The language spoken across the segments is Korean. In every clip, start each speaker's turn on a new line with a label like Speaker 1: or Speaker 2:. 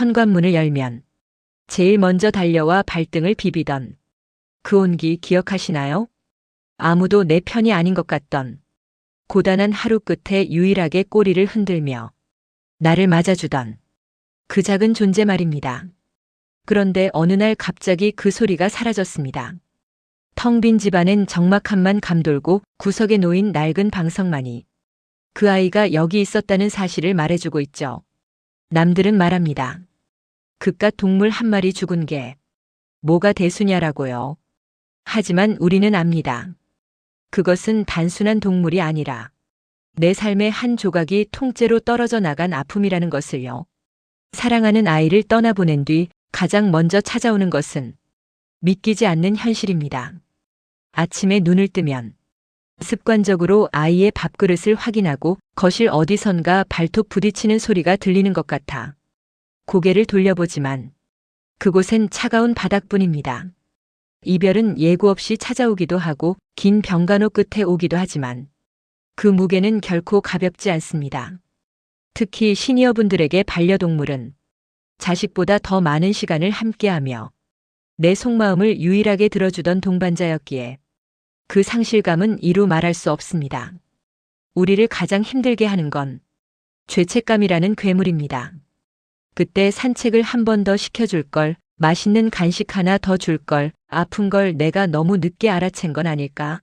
Speaker 1: 현관문을 열면 제일 먼저 달려와 발등을 비비던 그 온기 기억하시나요? 아무도 내 편이 아닌 것 같던 고단한 하루 끝에 유일하게 꼬리를 흔들며 나를 맞아주던 그 작은 존재 말입니다. 그런데 어느 날 갑자기 그 소리가 사라졌습니다. 텅 빈 집안엔 적막함만 감돌고 구석에 놓인 낡은 방석만이 그 아이가 여기 있었다는 사실을 말해주고 있죠. 남들은 말합니다. 그깟 동물 한 마리 죽은 게 뭐가 대수냐라고요. 하지만 우리는 압니다. 그것은 단순한 동물이 아니라 내 삶의 한 조각이 통째로 떨어져 나간 아픔이라는 것을요. 사랑하는 아이를 떠나보낸 뒤 가장 먼저 찾아오는 것은 믿기지 않는 현실입니다. 아침에 눈을 뜨면 습관적으로 아이의 밥그릇을 확인하고 거실 어디선가 발톱 부딪히는 소리가 들리는 것 같아 고개를 돌려보지만 그곳엔 차가운 바닥뿐입니다. 이별은 예고 없이 찾아오기도 하고 긴 병간호 끝에 오기도 하지만 그 무게는 결코 가볍지 않습니다. 특히 시니어분들에게 반려동물은 자식보다 더 많은 시간을 함께하며 내 속마음을 유일하게 들어주던 동반자였기에 그 상실감은 이루 말할 수 없습니다. 우리를 가장 힘들게 하는 건 죄책감이라는 괴물입니다. 그때 산책을 한 번 더 시켜줄 걸, 맛있는 간식 하나 더 줄 걸, 아픈 걸 내가 너무 늦게 알아챈 건 아닐까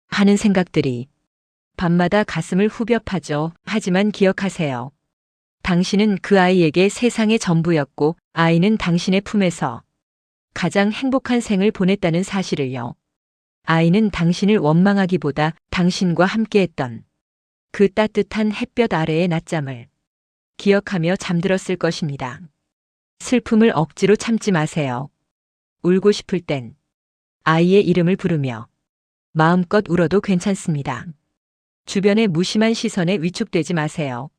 Speaker 1: 하는 생각들이 밤마다 가슴을 후벼 파죠. 하지만 기억하세요. 당신은 그 아이에게 세상의 전부였고 아이는 당신의 품에서 가장 행복한 생을 보냈다는 사실을요. 아이는 당신을 원망하기보다 당신과 함께했던 그 따뜻한 햇볕 아래의 낮잠을 기억하며 잠들었을 것입니다. 슬픔을 억지로 참지 마세요. 울고 싶을 땐 아이의 이름을 부르며 마음껏 울어도 괜찮습니다. 주변의 무심한 시선에 위축되지 마세요.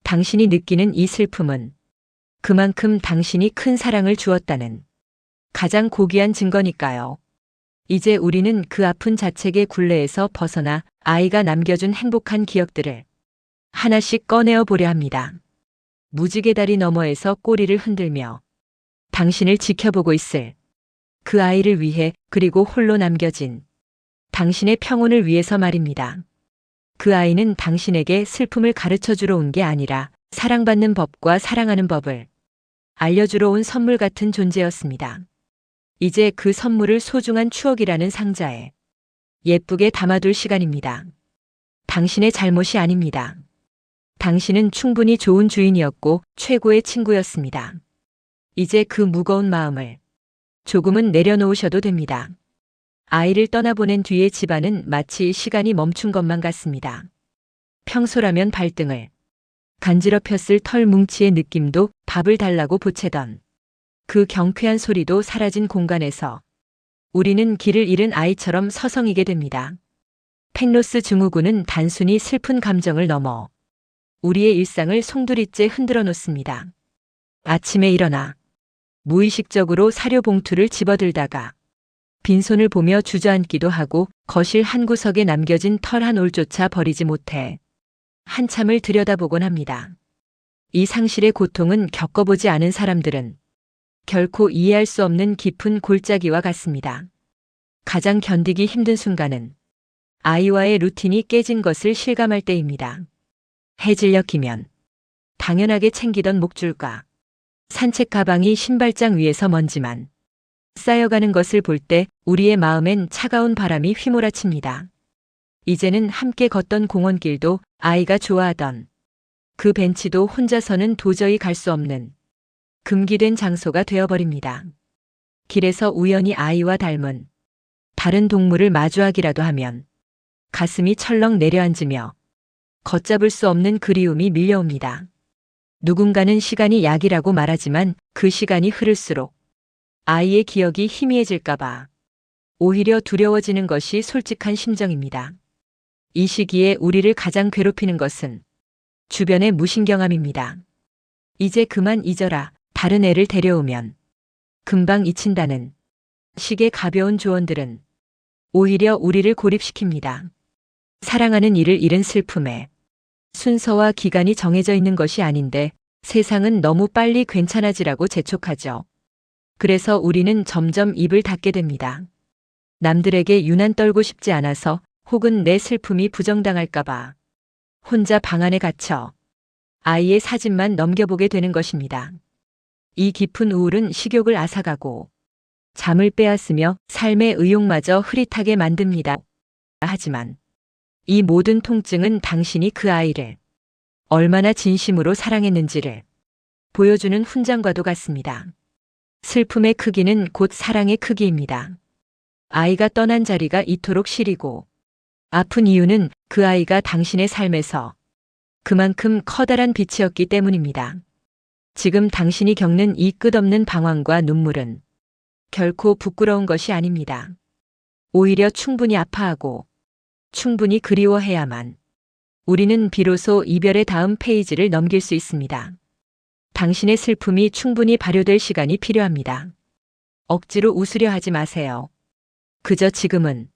Speaker 1: 당신이 느끼는 이 슬픔은 그만큼 당신이 큰 사랑을 주었다는 가장 고귀한 증거니까요. 이제 우리는 그 아픈 자책의 굴레에서 벗어나 아이가 남겨준 행복한 기억들을 하나씩 꺼내어 보려 합니다. 무지개 다리 너머에서 꼬리를 흔들며 당신을 지켜보고 있을 그 아이를 위해 그리고 홀로 남겨진 당신의 평온을 위해서 말입니다. 그 아이는 당신에게 슬픔을 가르쳐 주러 온 게 아니라 사랑받는 법과 사랑하는 법을 알려주러 온 선물 같은 존재였습니다. 이제 그 선물을 소중한 추억이라는 상자에 예쁘게 담아둘 시간입니다. 당신의 잘못이 아닙니다. 당신은 충분히 좋은 주인이었고 최고의 친구였습니다. 이제 그 무거운 마음을 조금은 내려놓으셔도 됩니다. 아이를 떠나보낸 뒤의 집안은 마치 시간이 멈춘 것만 같습니다. 평소라면 발등을 간지럽혔을 털 뭉치의 느낌도 밥을 달라고 보채던 그 경쾌한 소리도 사라진 공간에서 우리는 길을 잃은 아이처럼 서성이게 됩니다. 펜로스 증후군은 단순히 슬픈 감정을 넘어 우리의 일상을 송두리째 흔들어 놓습니다. 아침에 일어나 무의식적으로 사료 봉투를 집어들다가 빈손을 보며 주저앉기도 하고 거실 한 구석에 남겨진 털 한 올조차 버리지 못해 한참을 들여다보곤 합니다. 이 상실의 고통은 겪어보지 않은 사람들은 결코 이해할 수 없는 깊은 골짜기와 같습니다. 가장 견디기 힘든 순간은 아이와의 루틴이 깨진 것을 실감할 때입니다. 해질녘 기면 당연하게 챙기던 목줄과 산책 가방이 신발장 위에서 먼지만 쌓여가는 것을 볼 때 우리의 마음엔 차가운 바람이 휘몰아칩니다. 이제는 함께 걷던 공원길도 아이가 좋아하던 그 벤치도 혼자서는 도저히 갈 수 없는 금기된 장소가 되어버립니다. 길에서 우연히 아이와 닮은 다른 동물을 마주하기라도 하면 가슴이 철렁 내려앉으며 걷잡을 수 없는 그리움이 밀려옵니다. 누군가는 시간이 약이라고 말하지만 그 시간이 흐를수록 아이의 기억이 희미해질까봐 오히려 두려워지는 것이 솔직한 심정입니다. 이 시기에 우리를 가장 괴롭히는 것은 주변의 무신경함입니다. 이제 그만 잊어라. 다른 애를 데려오면 금방 잊힌다는 식의 가벼운 조언들은 오히려 우리를 고립시킵니다. 사랑하는 이를 잃은 슬픔에 순서와 기간이 정해져 있는 것이 아닌데 세상은 너무 빨리 괜찮아지라고 재촉하죠. 그래서 우리는 점점 입을 닫게 됩니다. 남들에게 유난 떨고 싶지 않아서, 혹은 내 슬픔이 부정당할까봐 혼자 방 안에 갇혀 아이의 사진만 넘겨보게 되는 것입니다. 이 깊은 우울은 식욕을 앗아가고 잠을 빼앗으며 삶의 의욕마저 흐릿하게 만듭니다. 하지만 이 모든 통증은 당신이 그 아이를 얼마나 진심으로 사랑했는지를 보여주는 훈장과도 같습니다. 슬픔의 크기는 곧 사랑의 크기입니다. 아이가 떠난 자리가 이토록 시리고 아픈 이유는 그 아이가 당신의 삶에서 그만큼 커다란 빛이었기 때문입니다. 지금 당신이 겪는 이 끝없는 방황과 눈물은 결코 부끄러운 것이 아닙니다. 오히려 충분히 아파하고 충분히 그리워해야만 우리는 비로소 이별의 다음 페이지를 넘길 수 있습니다. 당신의 슬픔이 충분히 발효될 시간이 필요합니다. 억지로 웃으려 하지 마세요. 그저 지금은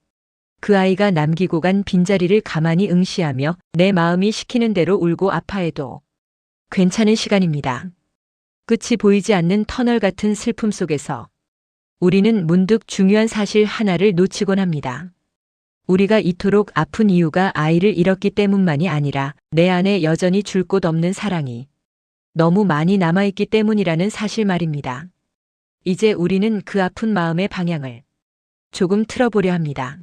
Speaker 1: 그 아이가 남기고 간 빈자리를 가만히 응시하며 내 마음이 시키는 대로 울고 아파해도 괜찮은 시간입니다. 끝이 보이지 않는 터널 같은 슬픔 속에서 우리는 문득 중요한 사실 하나를 놓치곤 합니다. 우리가 이토록 아픈 이유가 아이를 잃었기 때문만이 아니라 내 안에 여전히 줄 곳 없는 사랑이 너무 많이 남아있기 때문이라는 사실 말입니다. 이제 우리는 그 아픈 마음의 방향을 조금 틀어보려 합니다.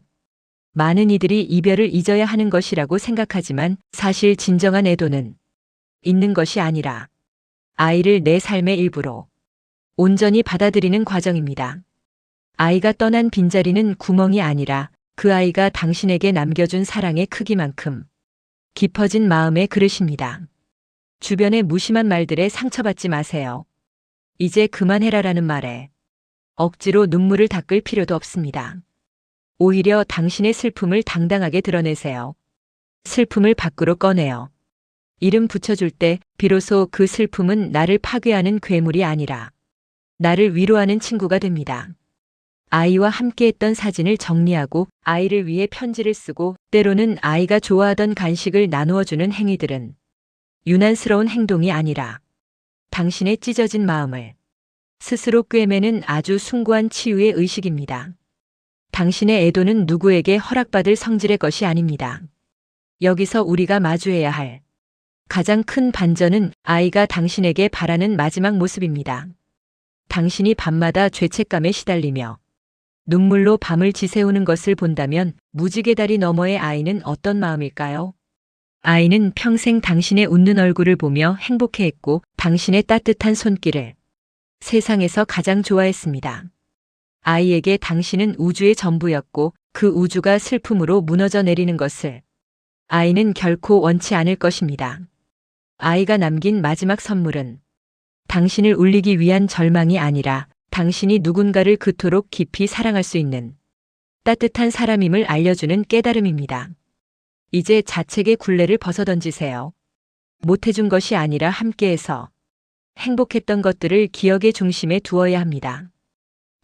Speaker 1: 많은 이들이 이별을 잊어야 하는 것이라고 생각하지만 사실 진정한 애도는 잊는 것이 아니라 아이를 내 삶의 일부로 온전히 받아들이는 과정입니다. 아이가 떠난 빈자리는 구멍이 아니라 그 아이가 당신에게 남겨준 사랑의 크기만큼 깊어진 마음의 그릇입니다. 주변의 무심한 말들에 상처받지 마세요. 이제 그만해라라는 말에 억지로 눈물을 닦을 필요도 없습니다. 오히려 당신의 슬픔을 당당하게 드러내세요. 슬픔을 밖으로 꺼내요. 이름 붙여줄 때 비로소 그 슬픔은 나를 파괴하는 괴물이 아니라 나를 위로하는 친구가 됩니다. 아이와 함께했던 사진을 정리하고 아이를 위해 편지를 쓰고 때로는 아이가 좋아하던 간식을 나누어주는 행위들은 유난스러운 행동이 아니라 당신의 찢어진 마음을 스스로 꿰매는 아주 숭고한 치유의 의식입니다. 당신의 애도는 누구에게 허락받을 성질의 것이 아닙니다. 여기서 우리가 마주해야 할 가장 큰 반전은 아이가 당신에게 바라는 마지막 모습입니다. 당신이 밤마다 죄책감에 시달리며 눈물로 밤을 지새우는 것을 본다면 무지개 다리 너머의 아이는 어떤 마음일까요? 아이는 평생 당신의 웃는 얼굴을 보며 행복해했고 당신의 따뜻한 손길을 세상에서 가장 좋아했습니다. 아이에게 당신은 우주의 전부였고 그 우주가 슬픔으로 무너져 내리는 것을 아이는 결코 원치 않을 것입니다. 아이가 남긴 마지막 선물은 당신을 울리기 위한 절망이 아니라 당신이 누군가를 그토록 깊이 사랑할 수 있는 따뜻한 사람임을 알려주는 깨달음입니다. 이제 자책의 굴레를 벗어던지세요. 못해준 것이 아니라 함께해서 행복했던 것들을 기억의 중심에 두어야 합니다.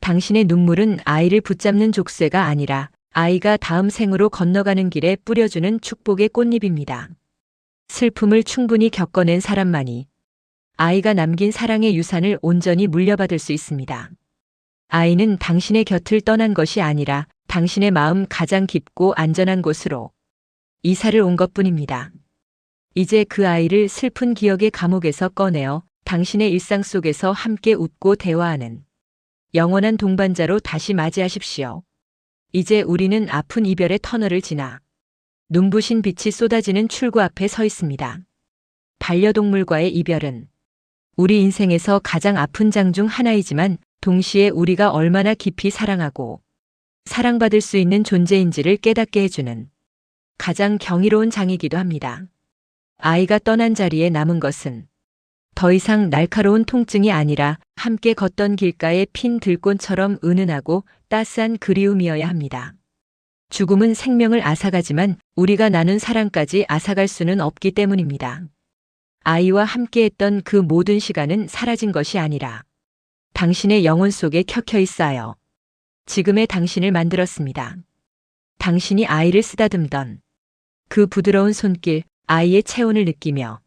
Speaker 1: 당신의 눈물은 아이를 붙잡는 족쇄가 아니라 아이가 다음 생으로 건너가는 길에 뿌려주는 축복의 꽃잎입니다. 슬픔을 충분히 겪어낸 사람만이 아이가 남긴 사랑의 유산을 온전히 물려받을 수 있습니다. 아이는 당신의 곁을 떠난 것이 아니라 당신의 마음 가장 깊고 안전한 곳으로 이사를 온 것뿐입니다. 이제 그 아이를 슬픈 기억의 감옥에서 꺼내어 당신의 일상 속에서 함께 웃고 대화하는 영원한 동반자로 다시 맞이하십시오. 이제 우리는 아픈 이별의 터널을 지나 눈부신 빛이 쏟아지는 출구 앞에 서 있습니다. 반려동물과의 이별은 우리 인생에서 가장 아픈 장 중 하나이지만 동시에 우리가 얼마나 깊이 사랑하고 사랑받을 수 있는 존재인지를 깨닫게 해주는 가장 경이로운 장이기도 합니다. 아이가 떠난 자리에 남은 것은 더 이상 날카로운 통증이 아니라 함께 걷던 길가의 핀 들꽃처럼 은은하고 따스한 그리움이어야 합니다. 죽음은 생명을 앗아가지만 우리가 나눈 사랑까지 앗아갈 수는 없기 때문입니다. 아이와 함께했던 그 모든 시간은 사라진 것이 아니라 당신의 영혼 속에 켜켜이 쌓여 지금의 당신을 만들었습니다. 당신이 아이를 쓰다듬던 그 부드러운 손길, 아이의 체온을 느끼며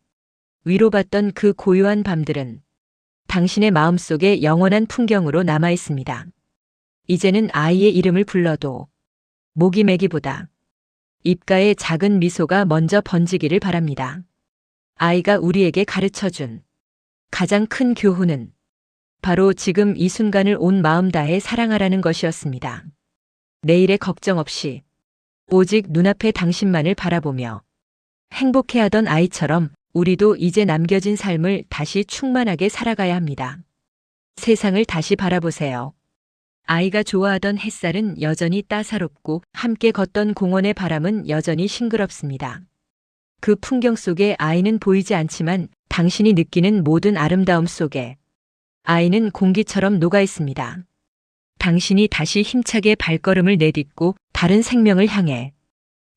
Speaker 1: 위로받던 그 고요한 밤들은 당신의 마음속에 영원한 풍경으로 남아 있습니다. 이제는 아이의 이름을 불러도 목이 메기보다 입가에 작은 미소가 먼저 번지기를 바랍니다. 아이가 우리에게 가르쳐준 가장 큰 교훈은 바로 지금 이 순간을 온 마음 다해 사랑하라는 것이었습니다. 내일의 걱정 없이 오직 눈앞에 당신만을 바라보며 행복해하던 아이처럼 우리도 이제 남겨진 삶을 다시 충만하게 살아가야 합니다. 세상을 다시 바라보세요. 아이가 좋아하던 햇살은 여전히 따사롭고 함께 걷던 공원의 바람은 여전히 싱그럽습니다. 그 풍경 속에 아이는 보이지 않지만 당신이 느끼는 모든 아름다움 속에 아이는 공기처럼 녹아 있습니다. 당신이 다시 힘차게 발걸음을 내딛고 다른 생명을 향해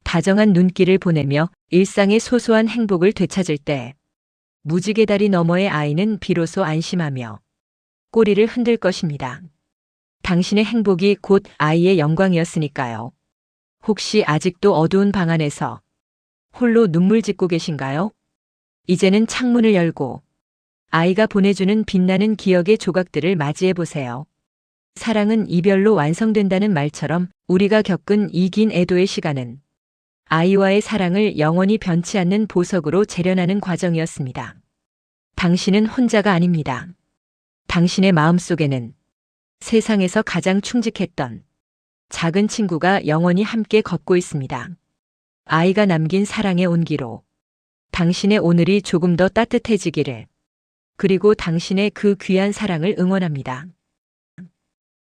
Speaker 1: 다정한 눈길을 보내며 일상의 소소한 행복을 되찾을 때 무지개 다리 너머의 아이는 비로소 안심하며 꼬리를 흔들 것입니다. 당신의 행복이 곧 아이의 영광이었으니까요. 혹시 아직도 어두운 방 안에서 홀로 눈물 짓고 계신가요? 이제는 창문을 열고 아이가 보내주는 빛나는 기억의 조각들을 맞이해 보세요. 사랑은 이별로 완성된다는 말처럼 우리가 겪은 이 긴 애도의 시간은 아이와의 사랑을 영원히 변치 않는 보석으로 재련하는 과정이었습니다. 당신은 혼자가 아닙니다. 당신의 마음속에는 세상에서 가장 충직했던 작은 친구가 영원히 함께 걷고 있습니다. 아이가 남긴 사랑의 온기로 당신의 오늘이 조금 더 따뜻해지기를, 그리고 당신의 그 귀한 사랑을 응원합니다.